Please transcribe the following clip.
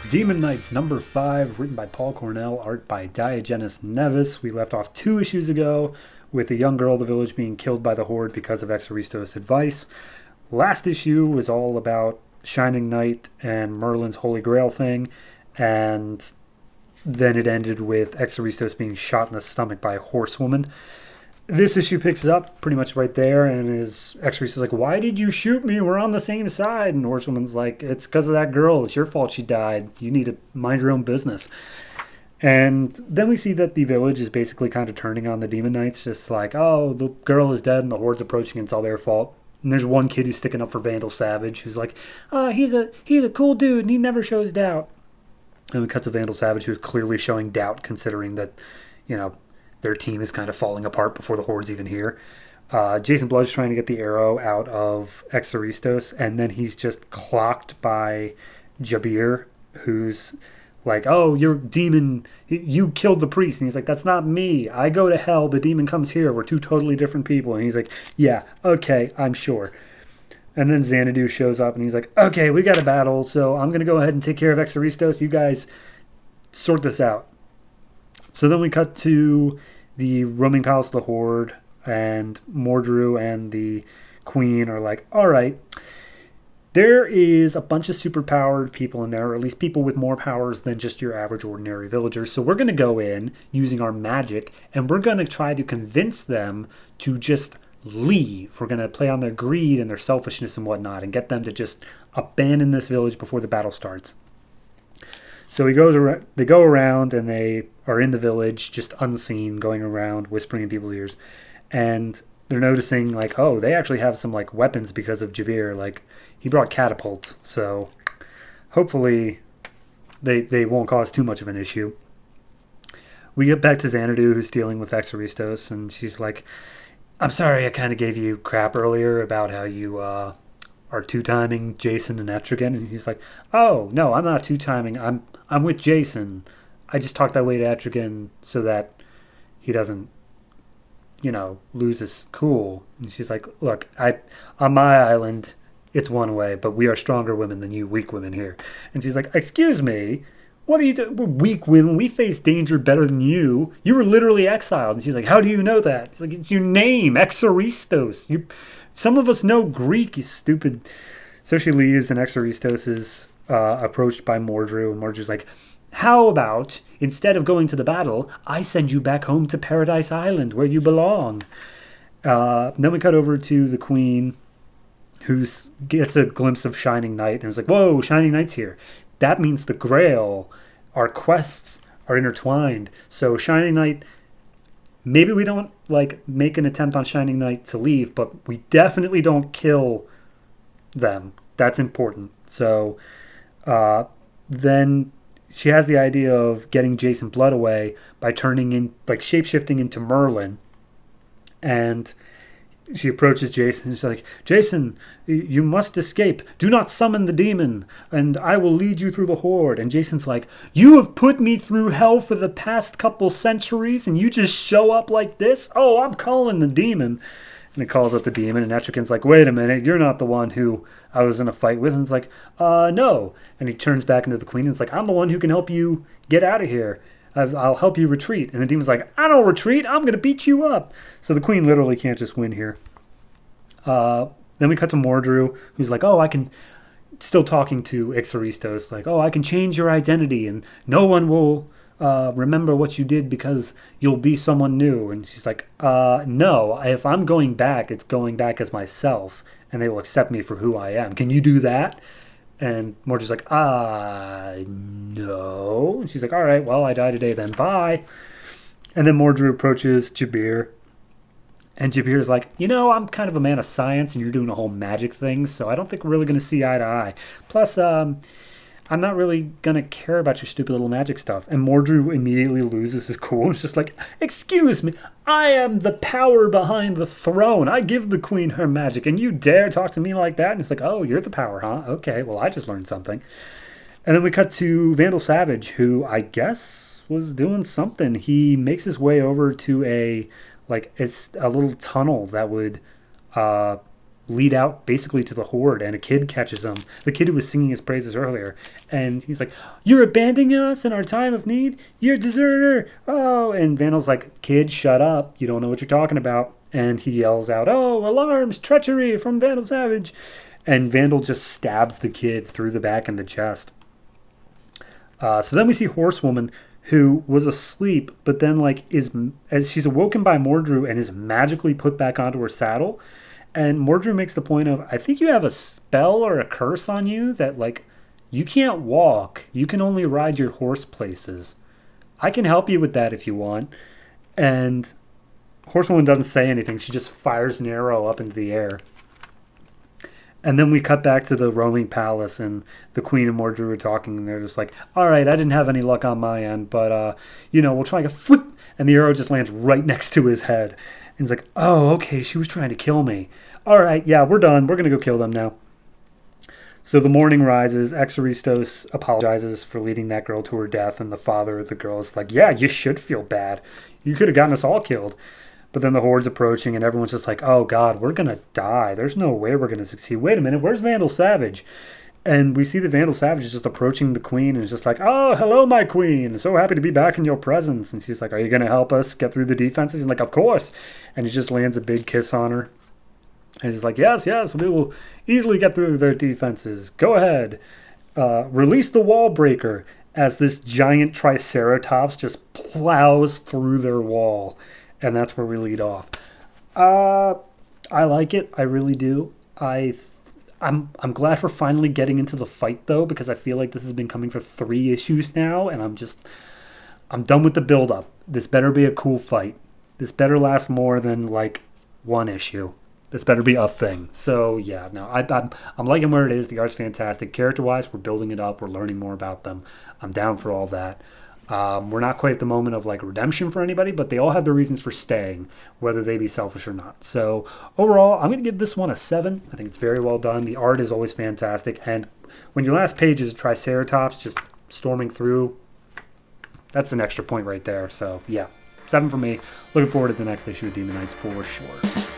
Demon Knights number 5, written by Paul Cornell, art by Diogenes Nevis. We left off 2 issues ago with a young girl of the village being killed by the Horde because of Exaristos' advice. Last issue was all about Shining Knight and Merlin's Holy Grail thing, and then it ended with Exaristos being shot in the stomach by a horsewoman. This issue picks up pretty much right there, and is Exaristos like, "Why did you shoot me? We're on the same side." And Horsewoman's like, "It's because of that girl. It's your fault she died. You need to mind your own business." And then we see that the village is basically kind of turning on the Demon Knights, just like, "Oh, the girl is dead and the Horde's approaching, and it's all their fault." And there's one kid who's sticking up for Vandal Savage, who's like, "Oh, he's a cool dude and he never shows doubt." And we cut to Vandal Savage, who's clearly showing doubt, considering that, their team is kind of falling apart before the Horde's even here. Jason Blood's trying to get the arrow out of Exaristos, and then he's just clocked by Jabir, who's like, "Oh, you're demon. You killed the priest." And he's like, "That's not me. I go to hell. The demon comes here. We're two totally different people." And he's like, "Yeah, okay, I'm sure." And then Xanadu shows up, and he's like, "Okay, we got a battle, so I'm going to go ahead and take care of Exaristos. You guys sort this out." So then we cut to the roaming palace of the Horde, and Mordru and the Queen are like, "All right, there is a bunch of superpowered people in there, or at least people with more powers than just your average ordinary villager. So we're going to go in using our magic, and we're going to try to convince them to just leave. We're going to play on their greed and their selfishness and whatnot, and get them to just abandon this village before the battle starts." So they go around, and they are in the village, just unseen, going around, whispering in people's ears. And they're noticing, like, oh, they actually have some, like, weapons because of Jabir. Like, he brought catapults, so hopefully they won't cause too much of an issue. We get back to Xanadu, who's dealing with Exaristos, and she's like, "I'm sorry I kind of gave you crap earlier about how you are two-timing Jason and Etrigan." And he's like, "Oh, no, I'm not two-timing. I'm with Jason. I just talked that way to Etrigan so that he doesn't, lose his cool." And she's like, "Look, on my island, it's one way, but we are stronger women than you weak women here." And she's like, "Excuse me, what are you doing? We're weak women. We face danger better than you. You were literally exiled." And she's like, "How do you know that?" She's like, "It's your name, Exaristos. Some of us know Greek, you stupid." So she leaves, and Exaristos is approached by Mordru, and Mordru's like, "How about, instead of going to the battle, I send you back home to Paradise Island, where you belong?" Then we cut over to the Queen, who gets a glimpse of Shining Knight, and is like, "Whoa, Shining Knight's here. That means the Grail. Our quests are intertwined. So Shining Knight, maybe we don't, make an attempt on Shining Knight to leave, but we definitely don't kill them. That's important." So then she has the idea of getting Jason Blood away by shape-shifting into Merlin. And she approaches Jason, and she's like, "Jason, you must escape. Do not summon the demon, and I will lead you through the Horde." And Jason's like, "You have put me through hell for the past couple centuries, and you just show up like this? Oh, I'm calling the demon." And it calls up the demon, and Etrigan's like, "Wait a minute, you're not the one who I was in a fight with." And it's like, no." And he turns back into the Queen, and it's like, "I'm the one who can help you get out of here. I'll help you retreat." And the demon's like, "I don't retreat. I'm going to beat you up." So the Queen literally can't just win here. Then we cut to Mordru, who's like, "Oh, I can," still talking to Exaristos, like, "Oh, I can change your identity, and no one will remember what you did because you'll be someone new." And she's like, "No, if I'm going back, it's going back as myself, and they will accept me for who I am. Can you do that?" And Mordru's like, "No." And she's like, "All right, well, I die today then. Bye." And then Mordru approaches Jabir, and Jabir's like, "I'm kind of a man of science, and you're doing a whole magic thing, so I don't think we're really going to see eye to eye. Plus, I'm not really going to care about your stupid little magic stuff." And Mordru immediately loses his cool. It's just like, "Excuse me, I am the power behind the throne. I give the Queen her magic, and you dare talk to me like that?" And it's like, "Oh, you're the power, huh? Okay, well, I just learned something." And then we cut to Vandal Savage, who I guess was doing something. He makes his way over to it's a little tunnel that would lead out basically to the horde, and a kid catches him. The kid who was singing his praises earlier, and he's like, "You're abandoning us in our time of need. You're a deserter." Oh, and Vandal's like, "Kid, shut up. You don't know what you're talking about." And he yells out, "Oh, alarms, treachery from Vandal Savage." And Vandal just stabs the kid through the back and the chest. So then we see Horsewoman, who was asleep, but then as she's awoken by Mordru and is magically put back onto her saddle. And Mordru makes the point of, I think you have a spell or a curse on you that you can't walk. You can only ride your horse places. I can help you with that if you want. And Horsewoman doesn't say anything. She just fires an arrow up into the air. And then we cut back to the roaming palace, and the Queen and Mordru are talking, and they're just like, "All right, I didn't have any luck on my end, but, we'll try to flip." And the arrow just lands right next to his head. And he's like, "Oh, okay, she was trying to kill me. All right, yeah, we're done. We're going to go kill them now." So the morning rises. Exaristos apologizes for leading that girl to her death, and the father of the girl is like, "Yeah, you should feel bad. You could have gotten us all killed." But then the horde's approaching, and everyone's just like, "Oh, God, we're going to die. There's no way we're going to succeed. Wait a minute, where's Vandal Savage?" And we see the Vandal Savage is just approaching the queen, and is just like, "Oh, hello, my queen. So happy to be back in your presence." And she's like, "Are you going to help us get through the defenses?" And like, "Of course." And he just lands a big kiss on her. And he's like, yes, we will easily get through their defenses. Go ahead. Release the wall breaker," as this giant triceratops just plows through their wall. And that's where we lead off. I like it. I really do. I'm glad we're finally getting into the fight, though, because I feel like this has been coming for 3 issues now, and I'm done with the build-up. This better be a cool fight. This better last more than, 1 issue. This better be a thing. So, yeah, no, I'm liking where it is. The art's fantastic. Character-wise, we're building it up. We're learning more about them. I'm down for all that. We're not quite at the moment of redemption for anybody, but they all have their reasons for staying, whether they be selfish or not. So overall, I'm going to give this one a 7. I think it's very well done. The art is always fantastic. And when your last page is Triceratops just storming through, that's an extra point right there. So yeah, 7 for me. Looking forward to the next issue of Demon Knights for sure.